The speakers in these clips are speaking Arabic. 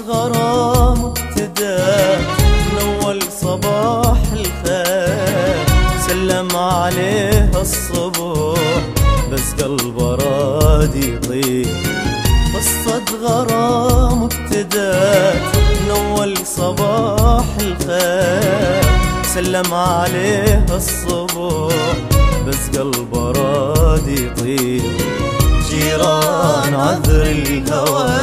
غرام ابتدى من أول صباح الخير، سلم عليه الصبح بس قلبه راد يطير. قصة غرام ابتدت من أول صباح الخير، سلم عليه الصبح بس قلبه راد يطير. جيران عذر الهوى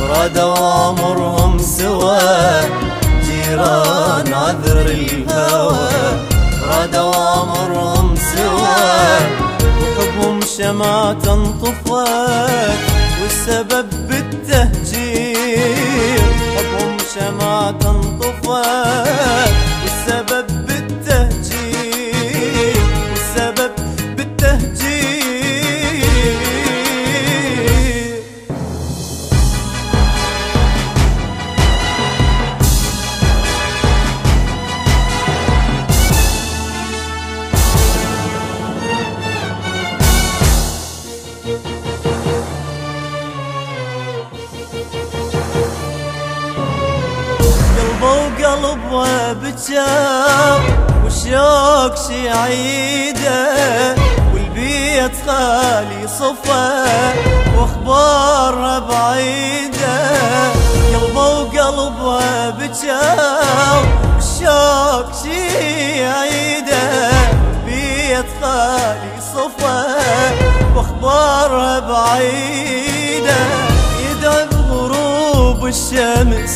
رادوا عمرهم سوا، جيران عذر الهوى رادوا عمرهم سوا، وحبهم شمعة انطفت والسبب بالتهجير. حبهم شمعة انطفت والسبب بالتهجير، والسبب بالتهجير. وقلبه بجاب والشوق شي عيده، والبيت خالي صفا واخبارها بعيده. قلبه وقلبه بجاب والشوق شي عيده، والبيت خالي صفا واخبارها بعيده. يدعي بغروب الشمس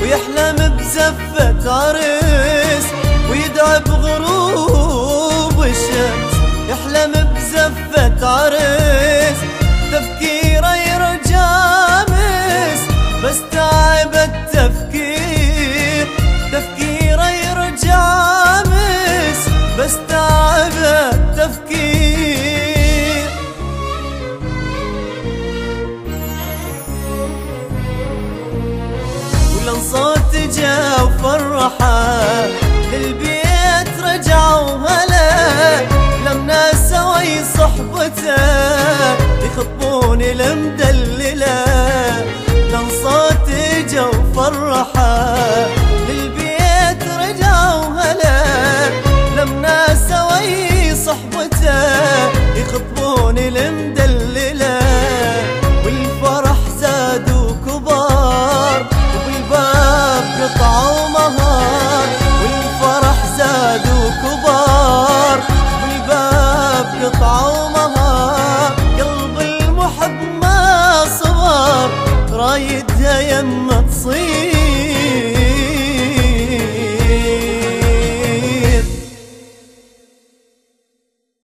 ويحلم بزفة عرس، ويدعي بغروب الشمس يحلم بزفة عرس. تفكيره يرجع مس بس تعب التفكير، تفكيره يرجع مس بس تعب التفكير. صوت جا وفرحه للبيت رجع وهلا، لمنا سوي صحبته يخطبون المدلله. لن صوت جا وفرحه للبيت رجع وهلا، لمنا سوي صحبته يخطبون المدلله.